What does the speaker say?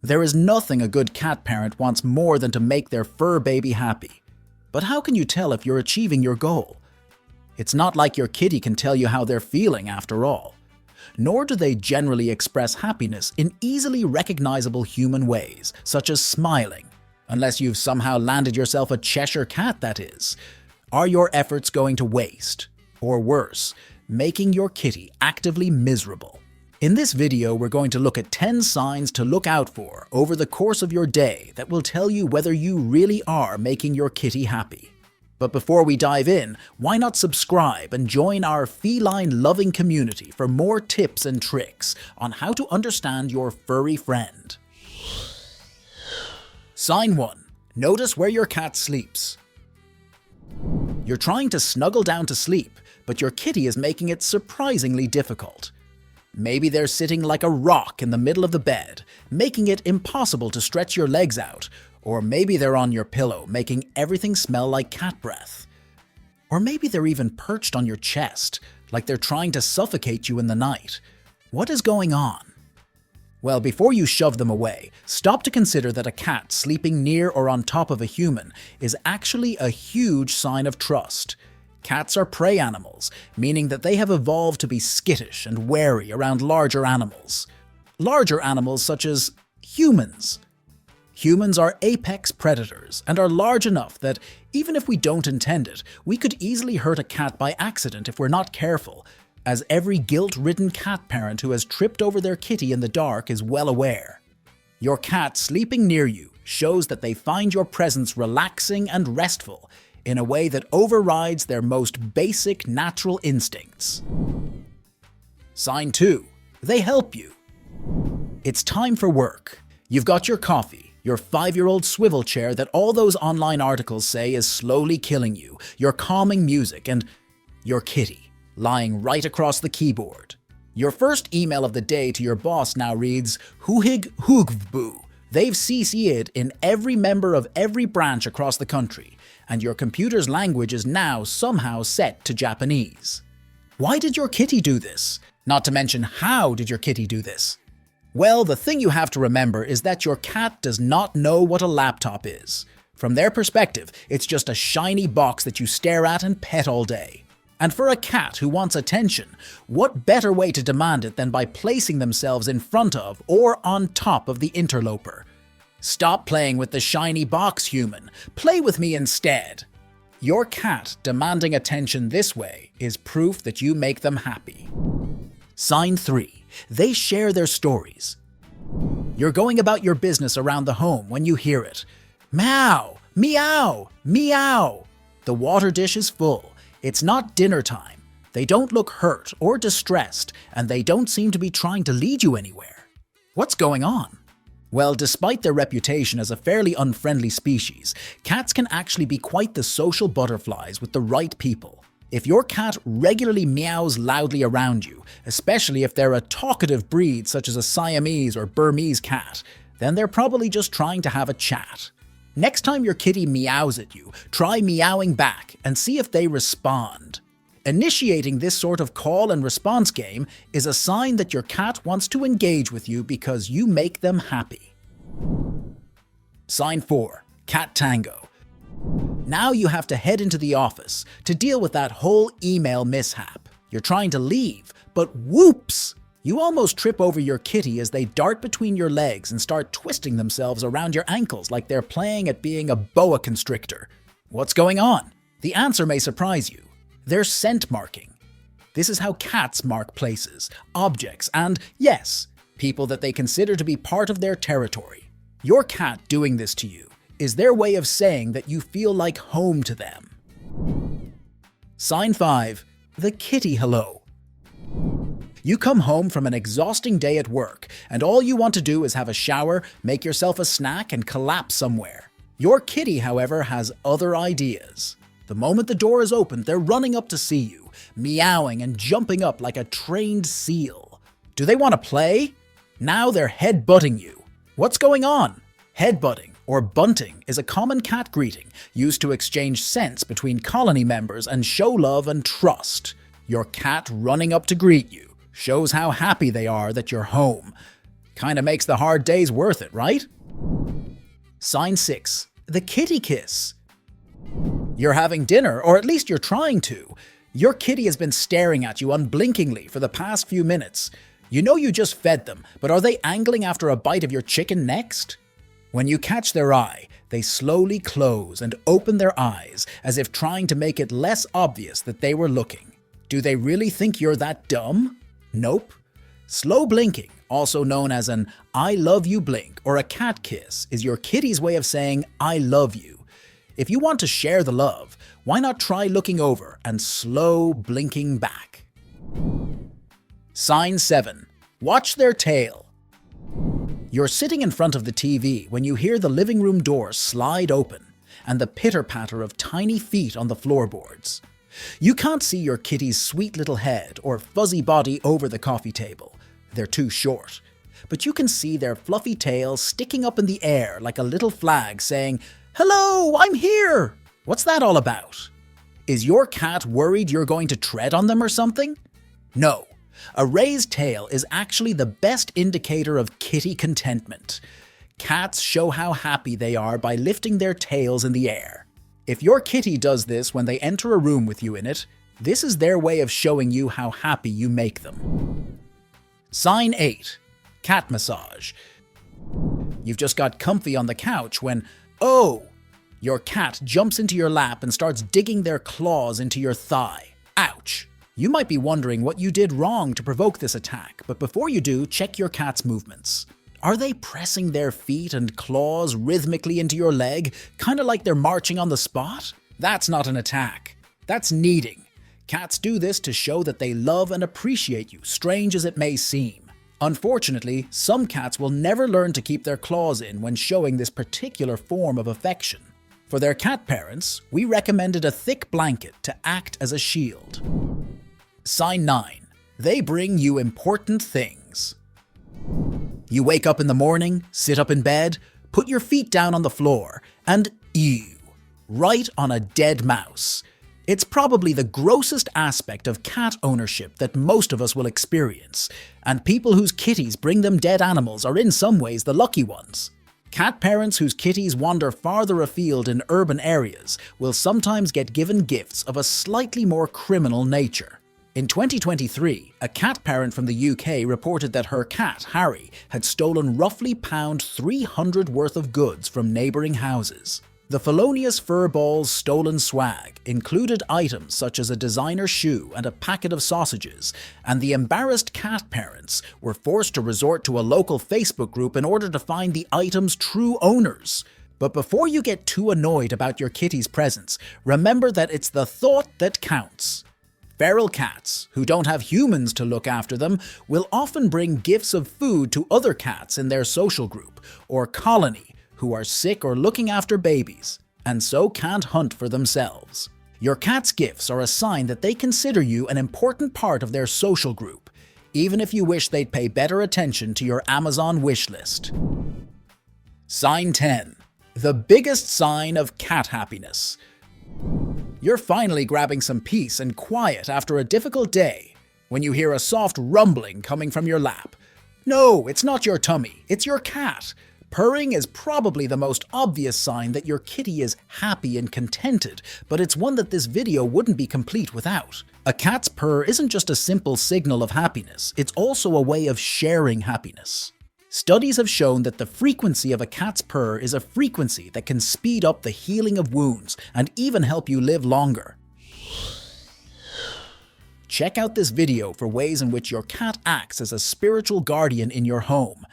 There is nothing a good cat parent wants more than to make their fur baby happy. But how can you tell if you're achieving your goal? It's not like your kitty can tell you how they're feeling after all. Nor do they generally express happiness in easily recognizable human ways, such as smiling. Unless you've somehow landed yourself a Cheshire cat, that is. Are your efforts going to waste? Or worse, making your kitty actively miserable? In this video, we're going to look at 10 signs to look out for over the course of your day that will tell you whether you really are making your kitty happy. But before we dive in, why not subscribe and join our feline-loving community for more tips and tricks on how to understand your furry friend. Sign 1. Notice where your cat sleeps. You're trying to snuggle down to sleep, but your kitty is making it surprisingly difficult. Maybe they're sitting like a rock in the middle of the bed, making it impossible to stretch your legs out. Or maybe they're on your pillow, making everything smell like cat breath. Or maybe they're even perched on your chest, like they're trying to suffocate you in the night. What is going on? Well, before you shove them away, stop to consider that a cat sleeping near or on top of a human is actually a huge sign of trust. Cats are prey animals, meaning that they have evolved to be skittish and wary around larger animals. Larger animals such as humans. Humans are apex predators and are large enough that, even if we don't intend it, we could easily hurt a cat by accident if we're not careful, as every guilt-ridden cat parent who has tripped over their kitty in the dark is well aware. Your cat sleeping near you shows that they find your presence relaxing and restful, in a way that overrides their most basic natural instincts. Sign 2. They help you. It's time for work. You've got your coffee, your 5-year-old swivel chair that all those online articles say is slowly killing you, your calming music, and your kitty lying right across the keyboard. Your first email of the day to your boss now reads, "Hoohig hoogvboo." They've CC'd in every member of every branch across the country, and your computer's language is now somehow set to Japanese. Why did your kitty do this? Not to mention, how did your kitty do this? Well, the thing you have to remember is that your cat does not know what a laptop is. From their perspective, it's just a shiny box that you stare at and pet all day. And for a cat who wants attention, what better way to demand it than by placing themselves in front of or on top of the interloper? Stop playing with the shiny box, human. Play with me instead. Your cat demanding attention this way is proof that you make them happy. Sign 3. They share their stories. You're going about your business around the home when you hear it. Meow, meow, meow. The water dish is full. It's not dinner time. They don't look hurt or distressed, and they don't seem to be trying to lead you anywhere. What's going on? Well, despite their reputation as a fairly unfriendly species, cats can actually be quite the social butterflies with the right people. If your cat regularly meows loudly around you, especially if they're a talkative breed such as a Siamese or Burmese cat, then they're probably just trying to have a chat. Next time your kitty meows at you, try meowing back and see if they respond. Initiating this sort of call and response game is a sign that your cat wants to engage with you because you make them happy. Sign 4. Cat Tango. Now you have to head into the office to deal with that whole email mishap. You're trying to leave, but whoops! You almost trip over your kitty as they dart between your legs and start twisting themselves around your ankles like they're playing at being a boa constrictor. What's going on? The answer may surprise you. They're scent marking. This is how cats mark places, objects, and, yes, people that they consider to be part of their territory. Your cat doing this to you is their way of saying that you feel like home to them. Sign 5. The kitty hello. You come home from an exhausting day at work, and all you want to do is have a shower, make yourself a snack, and collapse somewhere. Your kitty, however, has other ideas. The moment the door is opened, they're running up to see you, meowing and jumping up like a trained seal. Do they want to play? Now they're head-butting you. What's going on? Head-butting, or bunting, is a common cat greeting used to exchange scents between colony members and show love and trust. Your cat running up to greet you shows how happy they are that you're home. Kinda makes the hard days worth it, right? Sign 6. The kitty kiss. You're having dinner, or at least you're trying to. Your kitty has been staring at you unblinkingly for the past few minutes. You know you just fed them, but are they angling after a bite of your chicken next? When you catch their eye, they slowly close and open their eyes as if trying to make it less obvious that they were looking. Do they really think you're that dumb? Nope. Slow blinking, also known as an I love you blink or a cat kiss, is your kitty's way of saying I love you. If you want to share the love, why not try looking over and slow blinking back? Sign 7. Watch their tail. You're sitting in front of the TV when you hear the living room door slide open and the pitter-patter of tiny feet on the floorboards. You can't see your kitty's sweet little head or fuzzy body over the coffee table. They're too short. But you can see their fluffy tail sticking up in the air like a little flag saying, "Hello, I'm here!" What's that all about? Is your cat worried you're going to tread on them or something? No. A raised tail is actually the best indicator of kitty contentment. Cats show how happy they are by lifting their tails in the air. If your kitty does this when they enter a room with you in it, this is their way of showing you how happy you make them. Sign 8. Cat massage. You've just got comfy on the couch when, oh, your cat jumps into your lap and starts digging their claws into your thigh. Ouch! You might be wondering what you did wrong to provoke this attack, but before you do, check your cat's movements. Are they pressing their feet and claws rhythmically into your leg, kind of like they're marching on the spot? That's not an attack. That's kneading. Cats do this to show that they love and appreciate you, strange as it may seem. Unfortunately, some cats will never learn to keep their claws in when showing this particular form of affection. For their cat parents, we recommended a thick blanket to act as a shield. Sign 9. They bring you important things. You wake up in the morning, sit up in bed, put your feet down on the floor, and ew, right on a dead mouse. It's probably the grossest aspect of cat ownership that most of us will experience, and people whose kitties bring them dead animals are in some ways the lucky ones. Cat parents whose kitties wander farther afield in urban areas will sometimes get given gifts of a slightly more criminal nature. In 2023, a cat parent from the UK reported that her cat, Harry, had stolen roughly £300 worth of goods from neighbouring houses. The felonious furball's stolen swag included items such as a designer shoe and a packet of sausages, and the embarrassed cat parents were forced to resort to a local Facebook group in order to find the item's true owners. But before you get too annoyed about your kitty's presence, remember that it's the thought that counts. Feral cats, who don't have humans to look after them, will often bring gifts of food to other cats in their social group or colony who are sick or looking after babies, and so can't hunt for themselves. Your cat's gifts are a sign that they consider you an important part of their social group, even if you wish they'd pay better attention to your Amazon wish list. Sign 10. The biggest sign of cat happiness. You're finally grabbing some peace and quiet after a difficult day when you hear a soft rumbling coming from your lap. No, it's not your tummy, it's your cat. Purring is probably the most obvious sign that your kitty is happy and contented, but it's one that this video wouldn't be complete without. A cat's purr isn't just a simple signal of happiness, it's also a way of sharing happiness. Studies have shown that the frequency of a cat's purr is a frequency that can speed up the healing of wounds and even help you live longer. Check out this video for ways in which your cat acts as a spiritual guardian in your home.